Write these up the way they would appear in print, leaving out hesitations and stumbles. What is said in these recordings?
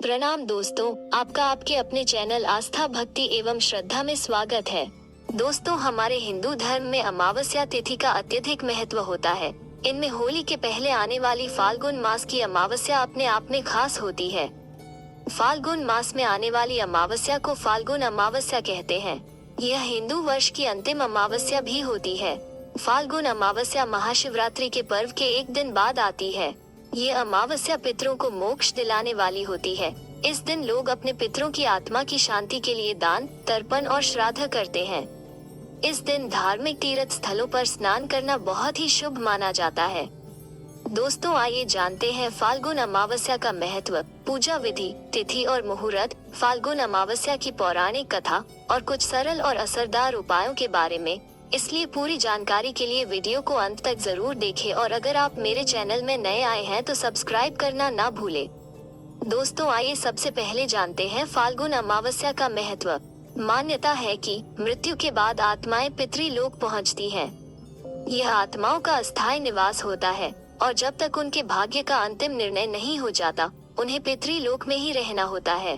प्रणाम दोस्तों, आपका आपके अपने चैनल आस्था भक्ति एवं श्रद्धा में स्वागत है। दोस्तों, हमारे हिंदू धर्म में अमावस्या तिथि का अत्यधिक महत्व होता है। इनमें होली के पहले आने वाली फाल्गुन मास की अमावस्या अपने आप में खास होती है। फाल्गुन मास में आने वाली अमावस्या को फाल्गुन अमावस्या कहते हैं। यह हिंदू वर्ष की अंतिम अमावस्या भी होती है। फाल्गुन अमावस्या महाशिवरात्रि के पर्व के एक दिन बाद आती है। ये अमावस्या पितरों को मोक्ष दिलाने वाली होती है। इस दिन लोग अपने पितरों की आत्मा की शांति के लिए दान, तर्पण और श्राद्ध करते हैं। इस दिन धार्मिक तीर्थ स्थलों पर स्नान करना बहुत ही शुभ माना जाता है। दोस्तों, आइए जानते हैं फाल्गुन अमावस्या का महत्व, पूजा विधि, तिथि और मुहूर्त, फाल्गुन अमावस्या की पौराणिक कथा और कुछ सरल और असरदार उपायों के बारे में। इसलिए पूरी जानकारी के लिए वीडियो को अंत तक जरूर देखें और अगर आप मेरे चैनल में नए आए हैं तो सब्सक्राइब करना ना भूलें। दोस्तों, आइए सबसे पहले जानते हैं फाल्गुन अमावस्या का महत्व। मान्यता है कि मृत्यु के बाद आत्माएं पितृलोक पहुंचती हैं। यह आत्माओं का अस्थायी निवास होता है और जब तक उनके भाग्य का अंतिम निर्णय नहीं हो जाता, उन्हें पितृलोक में ही रहना होता है।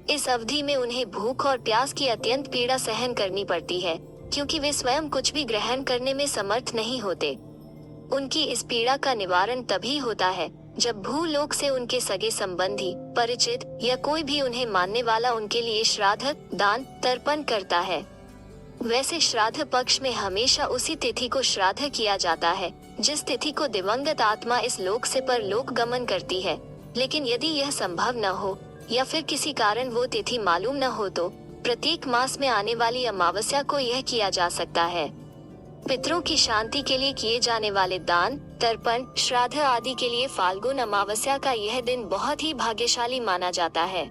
इस अवधि में उन्हें भूख और प्यास की अत्यंत पीड़ा सहन करनी पड़ती है, क्योंकि वे स्वयं कुछ भी ग्रहण करने में समर्थ नहीं होते। उनकी इस पीड़ा का निवारण तभी होता है जब भूलोक से उनके सगे संबंधी, परिचित या कोई भी उन्हें मानने वाला उनके लिए श्राद्ध, दान, तर्पण करता है। वैसे श्राद्ध पक्ष में हमेशा उसी तिथि को श्राद्ध किया जाता है जिस तिथि को दिवंगत आत्मा इस लोक से परलोक गमन करती है। लेकिन यदि यह संभव न हो या फिर किसी कारण वो तिथि मालूम न हो तो प्रत्येक मास में आने वाली अमावस्या को यह किया जा सकता है। पितरों की शांति के लिए किए जाने वाले दान, तर्पण, श्राद्ध आदि के लिए फाल्गुन अमावस्या का यह दिन बहुत ही भाग्यशाली माना जाता है।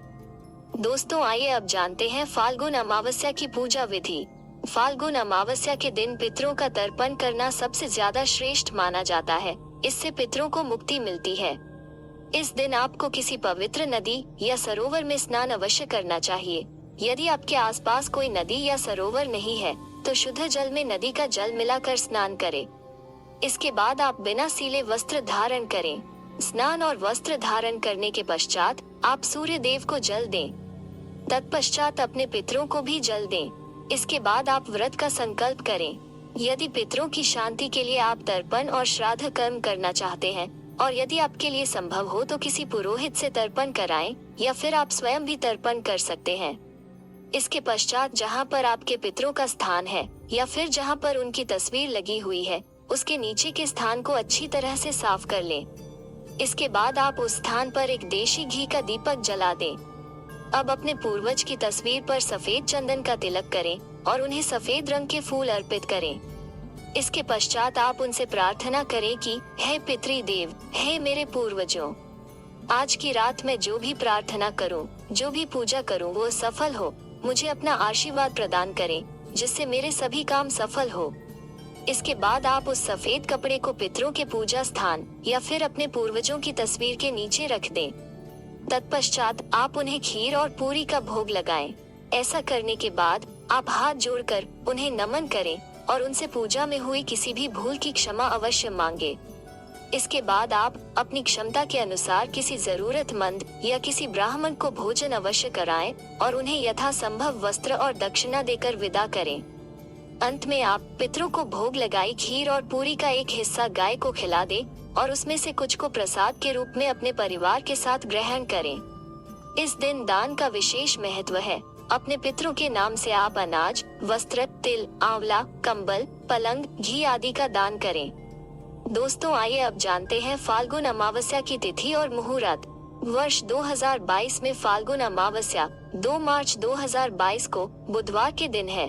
दोस्तों, आइए अब जानते हैं फाल्गुन अमावस्या की पूजा विधि। फाल्गुन अमावस्या के दिन पितरों का तर्पण करना सबसे ज्यादा श्रेष्ठ माना जाता है। इससे पितरों को मुक्ति मिलती है। इस दिन आपको किसी पवित्र नदी या सरोवर में स्नान अवश्य करना चाहिए। यदि आपके आसपास कोई नदी या सरोवर नहीं है तो शुद्ध जल में नदी का जल मिलाकर स्नान करें। इसके बाद आप बिना सीले वस्त्र धारण करें। स्नान और वस्त्र धारण करने के पश्चात आप सूर्य देव को जल दें। तत्पश्चात अपने पितरों को भी जल दें। इसके बाद आप व्रत का संकल्प करें। यदि पितरों की शांति के लिए आप तर्पण और श्राद्ध कर्म करना चाहते हैं और यदि आपके लिए संभव हो तो किसी पुरोहित से तर्पण कराएं या फिर आप स्वयं भी तर्पण कर सकते हैं। इसके पश्चात जहाँ पर आपके पितरों का स्थान है या फिर जहाँ पर उनकी तस्वीर लगी हुई है, उसके नीचे के स्थान को अच्छी तरह से साफ कर लें। इसके बाद आप उस स्थान पर एक देशी घी का दीपक जला दें। अब अपने पूर्वज की तस्वीर पर सफेद चंदन का तिलक करें और उन्हें सफेद रंग के फूल अर्पित करें। इसके पश्चात आप उनसे प्रार्थना करें कि हे पितृदेव, हे मेरे पूर्वजों, आज की रात में जो भी प्रार्थना करूं, जो भी पूजा करूं वो सफल हो। मुझे अपना आशीर्वाद प्रदान करें जिससे मेरे सभी काम सफल हो। इसके बाद आप उस सफेद कपड़े को पितरों के पूजा स्थान या फिर अपने पूर्वजों की तस्वीर के नीचे रख दें। तत्पश्चात आप उन्हें खीर और पूरी का भोग लगाएं। ऐसा करने के बाद आप हाथ जोड़कर उन्हें नमन करें और उनसे पूजा में हुई किसी भी भूल की क्षमा अवश्य मांगे। इसके बाद आप अपनी क्षमता के अनुसार किसी जरूरतमंद या किसी ब्राह्मण को भोजन अवश्य कराएं और उन्हें यथासंभव वस्त्र और दक्षिणा देकर विदा करें। अंत में आप पितरों को भोग लगाई खीर और पूरी का एक हिस्सा गाय को खिला दें और उसमें से कुछ को प्रसाद के रूप में अपने परिवार के साथ ग्रहण करें। इस दिन दान का विशेष महत्व है। अपने पितरों के नाम से आप अनाज, वस्त्र, तिल, आंवला, कंबल, पलंग, घी आदि का दान करें। दोस्तों, आइए अब जानते हैं फाल्गुन अमावस्या की तिथि और मुहूर्त। वर्ष 2022 में फाल्गुन अमावस्या 2 मार्च 2022 को बुधवार के दिन है।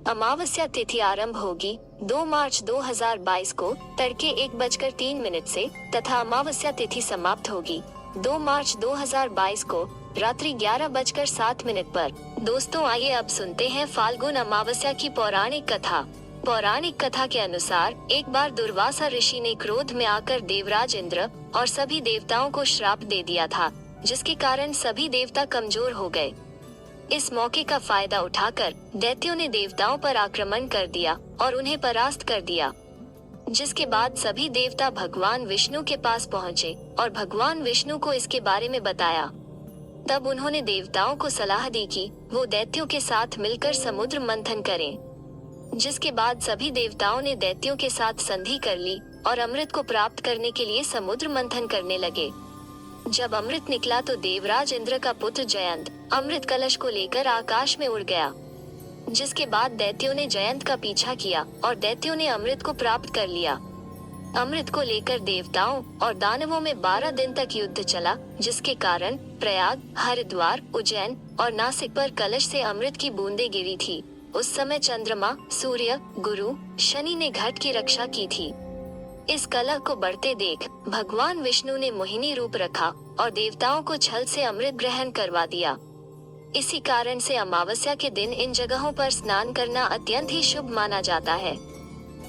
अमावस्या तिथि आरंभ होगी 2 मार्च 2022 को तड़के 1:03 से तथा अमावस्या तिथि समाप्त होगी 2 मार्च 2022 को रात्रि 11:07 पर। दोस्तों, आइए अब सुनते हैं फाल्गुन अमावस्या की पौराणिक कथा। पौराणिक कथा के अनुसार एक बार दुर्वासा ऋषि ने क्रोध में आकर देवराज इंद्र और सभी देवताओं को श्राप दे दिया था, जिसके कारण सभी देवता कमजोर हो गए। इस मौके का फायदा उठाकर दैत्यों ने देवताओं पर आक्रमण कर दिया और उन्हें परास्त कर दिया। जिसके बाद सभी देवता भगवान विष्णु के पास पहुँचे और भगवान विष्णु को इसके बारे में बताया। तब उन्होंने देवताओं को सलाह दी कि वो दैत्यों के साथ मिलकर समुद्र मंथन करें। जिसके बाद सभी देवताओं ने दैत्यों के साथ संधि कर ली और अमृत को प्राप्त करने के लिए समुद्र मंथन करने लगे। जब अमृत निकला तो देवराज इंद्र का पुत्र जयंत अमृत कलश को लेकर आकाश में उड़ गया। जिसके बाद दैत्यों ने जयंत का पीछा किया और दैत्यों ने अमृत को प्राप्त कर लिया। अमृत को लेकर देवताओं और दानवों में 12 दिन तक युद्ध चला, जिसके कारण प्रयाग, हरिद्वार, उज्जैन और नासिक पर कलश से अमृत की बूंदें गिरी थी। उस समय चंद्रमा, सूर्य, गुरु, शनि ने घट की रक्षा की थी। इस कलह को बढ़ते देख भगवान विष्णु ने मोहिनी रूप रखा और देवताओं को छल से अमृत ग्रहण करवा दिया। इसी कारण से अमावस्या के दिन इन जगहों पर स्नान करना अत्यंत ही शुभ माना जाता है।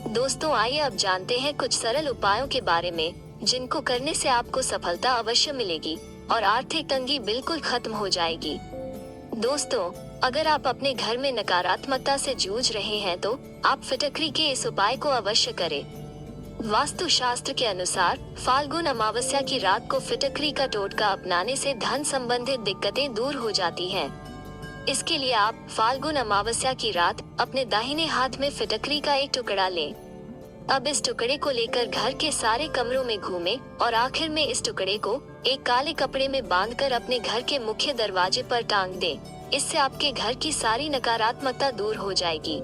दोस्तों, आइए अब जानते हैं कुछ सरल उपायों के बारे में, जिनको करने से आपको सफलता अवश्य मिलेगी और आर्थिक तंगी बिल्कुल खत्म हो जाएगी। दोस्तों, अगर आप अपने घर में नकारात्मकता से जूझ रहे हैं तो आप फिटकरी के इस उपाय को अवश्य करें। वास्तु शास्त्र के अनुसार फाल्गुन अमावस्या की रात को फिटकरी का टोटका अपनाने से धन संबंधित दिक्कतें दूर हो जाती हैं। इसके लिए आप फाल्गुन अमावस्या की रात अपने दाहिने हाथ में फिटकरी का एक टुकड़ा लें। अब इस टुकड़े को लेकर घर के सारे कमरों में घूमें और आखिर में इस टुकड़े को एक काले कपड़े में बांधकर अपने घर के मुख्य दरवाजे पर टांग दें। इससे आपके घर की सारी नकारात्मकता दूर हो जाएगी।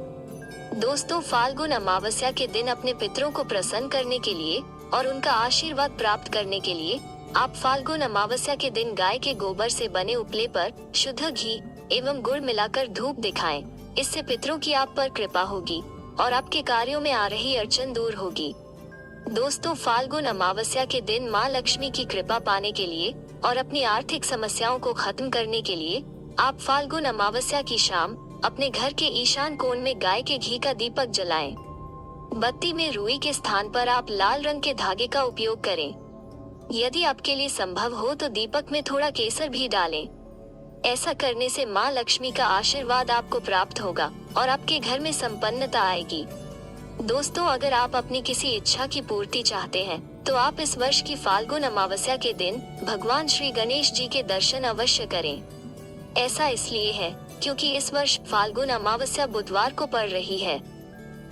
दोस्तों, फाल्गुन अमावस्या के दिन अपने पितरों को प्रसन्न करने के लिए और उनका आशीर्वाद प्राप्त करने के लिए आप फाल्गुन अमावस्या के दिन गाय के गोबर से बने उपले पर शुद्ध घी एवं गुड़ मिलाकर धूप दिखाएं। इससे पितरों की आप पर कृपा होगी और आपके कार्यों में आ रही अड़चन दूर होगी। दोस्तों, फाल्गुन अमावस्या के दिन माँ लक्ष्मी की कृपा पाने के लिए और अपनी आर्थिक समस्याओं को खत्म करने के लिए आप फाल्गुन अमावस्या की शाम अपने घर के ईशान कोण में गाय के घी का दीपक जलाएं। बत्ती में रुई के स्थान पर आप लाल रंग के धागे का उपयोग करें। यदि आपके लिए संभव हो तो दीपक में थोड़ा केसर भी डालें। ऐसा करने से माँ लक्ष्मी का आशीर्वाद आपको प्राप्त होगा और आपके घर में संपन्नता आएगी। दोस्तों, अगर आप अपनी किसी इच्छा की पूर्ति चाहते हैं तो आप इस वर्ष की फाल्गुन अमावस्या के दिन भगवान श्री गणेश जी के दर्शन अवश्य करें। ऐसा इसलिए है क्योंकि इस वर्ष फाल्गुन अमावस्या बुधवार को पड़ रही है।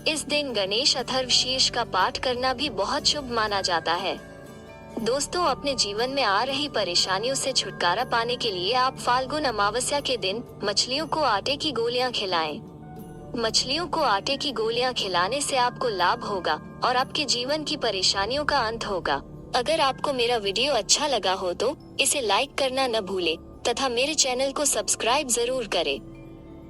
इस दिन गणेश अथर्व शीर्ष का पाठ करना भी बहुत शुभ माना जाता है। दोस्तों, अपने जीवन में आ रही परेशानियों से छुटकारा पाने के लिए आप फाल्गुन अमावस्या के दिन मछलियों को आटे की गोलियां खिलाएं। मछलियों को आटे की गोलियां खिलाने से आपको लाभ होगा और आपके जीवन की परेशानियों का अंत होगा। अगर आपको मेरा वीडियो अच्छा लगा हो तो इसे लाइक करना न भूले तथा मेरे चैनल को सब्सक्राइब जरूर करें।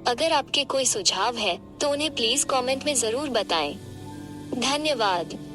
अगर आपके कोई सुझाव है तो उन्हें प्लीज कमेंट में जरूर बताएं। धन्यवाद।